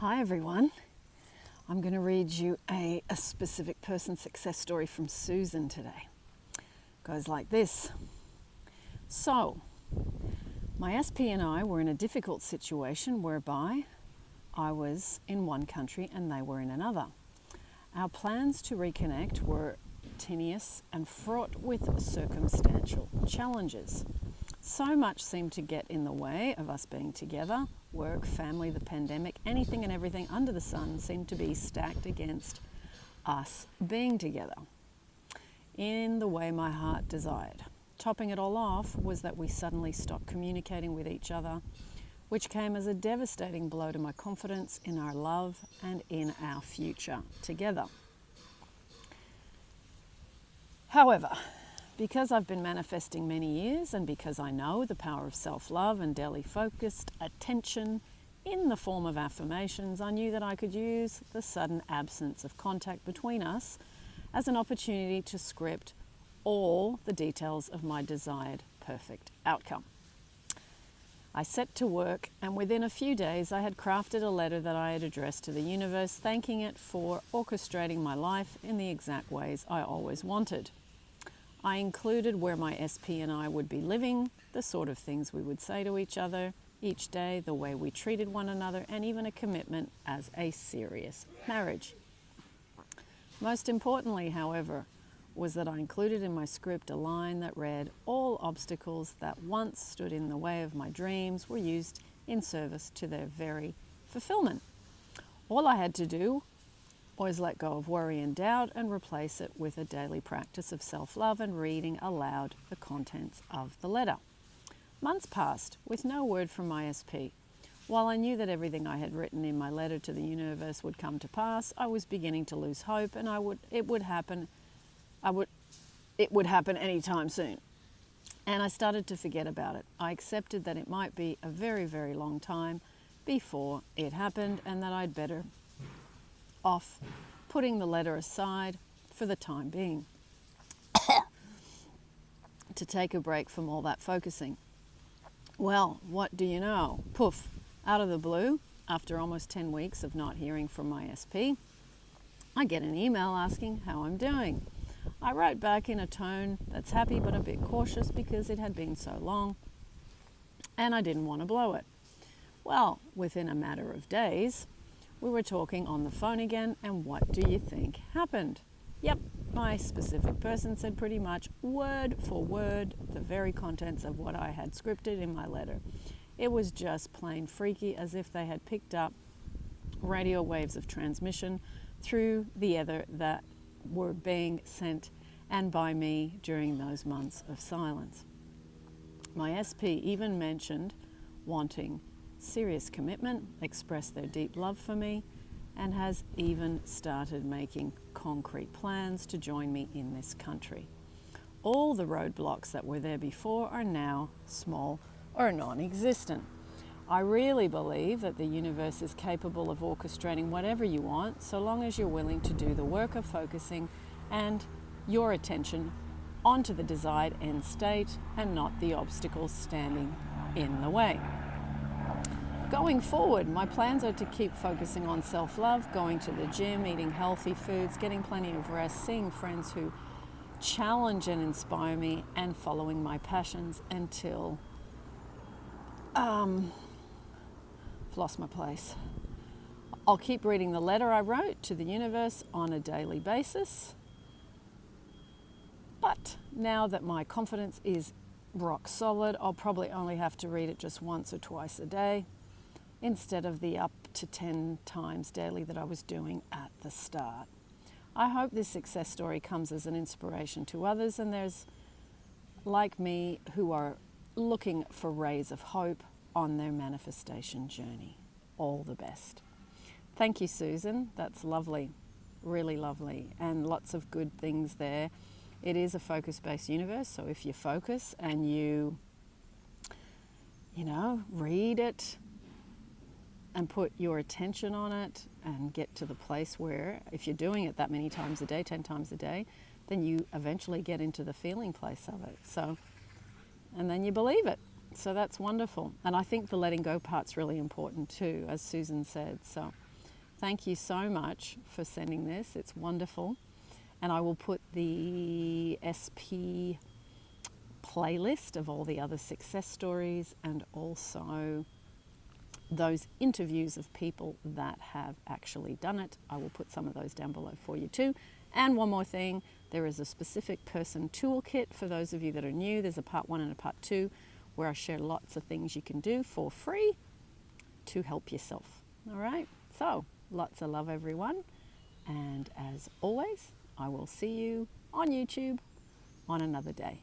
Hi everyone. I'm going to read you a specific person success story from Susan today. It goes like this. So, my SP and I were in a difficult situation whereby I was in one country and they were in another. Our plans to reconnect were tenuous and fraught with circumstantial challenges. So much seemed to get in the way of us being together. Work, family, the pandemic, anything and everything under the sun seemed to be stacked against us being together in the way my heart desired. Topping it all off was that we suddenly stopped communicating with each other, which came as a devastating blow to my confidence in our love and in our future together. However, because I've been manifesting many years and because I know the power of self-love and daily focused attention in the form of affirmations, I knew that I could use the sudden absence of contact between us as an opportunity to script all the details of my desired perfect outcome. I set to work, and within a few days I had crafted a letter that I had addressed to the universe, thanking it for orchestrating my life in the exact ways I always wanted. I included where my SP and I would be living, the sort of things we would say to each other each day, the way we treated one another, and even a commitment as a serious marriage. Most importantly, however, was that I included in my script a line that read, "All obstacles that once stood in the way of my dreams were used in service to their very fulfillment. All I had to do was let go of worry and doubt and replace it with a daily practice of self-love and reading aloud the contents of the letter." Months passed with no word from my SP. While I knew that everything I had written in my letter to the universe would come to pass, I was beginning to lose hope, and it would happen anytime soon. And I started to forget about it. I accepted that it might be a very, very long time before it happened, and that I'd better off putting the letter aside for the time being to take a break from all that focusing. Well, what do you know? Poof, out of the blue, after almost 10 weeks of not hearing from my SP, I get an email asking how I'm doing. I wrote back in a tone that's happy but a bit cautious because it had been so long and I didn't want to blow it. Well, within a matter of days, we were talking on the phone again, and what do you think happened? Yep, my specific person said pretty much word for word the very contents of what I had scripted in my letter. It was just plain freaky, as if they had picked up radio waves of transmission through the ether that were being sent and by me during those months of silence. My SP even mentioned wanting serious commitment, expressed their deep love for me, and has even started making concrete plans to join me in this country. All the roadblocks that were there before are now small or non-existent. I really believe that the universe is capable of orchestrating whatever you want, so long as you're willing to do the work of focusing and your attention onto the desired end state and not the obstacles standing in the way. Going forward, my plans are to keep focusing on self-love, going to the gym, eating healthy foods, getting plenty of rest, seeing friends who challenge and inspire me, and following my passions until I've lost my place. I'll keep reading the letter I wrote to the universe on a daily basis. But now that my confidence is rock solid, I'll probably only have to read it just once or twice a day, instead of the up to 10 times daily that I was doing at the start. I hope this success story comes as an inspiration to others, and there's, like me, who are looking for rays of hope on their manifestation journey. All the best. Thank you, Susan. That's lovely, really lovely, and lots of good things there. It is a focus-based universe, so if you focus and you read it, and put your attention on it and get to the place where, if you're doing it that many times a day, 10 times a day, then you eventually get into the feeling place of it. So, and then you believe it. So that's wonderful. And I think the letting go part's really important too, as Susan said. So thank you so much for sending this. It's wonderful. And I will put the SP playlist of all the other success stories and also those interviews of people that have actually done it. I will put some of those down below for you too. And one more thing, there is a specific person toolkit for those of you that are new. There's a part 1 and a part 2 where I share lots of things you can do for free to help yourself. All right, so lots of love, everyone. And as always, I will see you on YouTube on another day.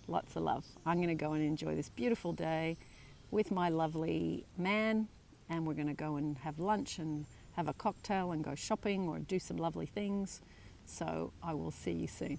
Lots of love. I'm going to go and enjoy this beautiful day with my lovely man, and we're going to go and have lunch and have a cocktail and go shopping or do some lovely things. So I will see you soon.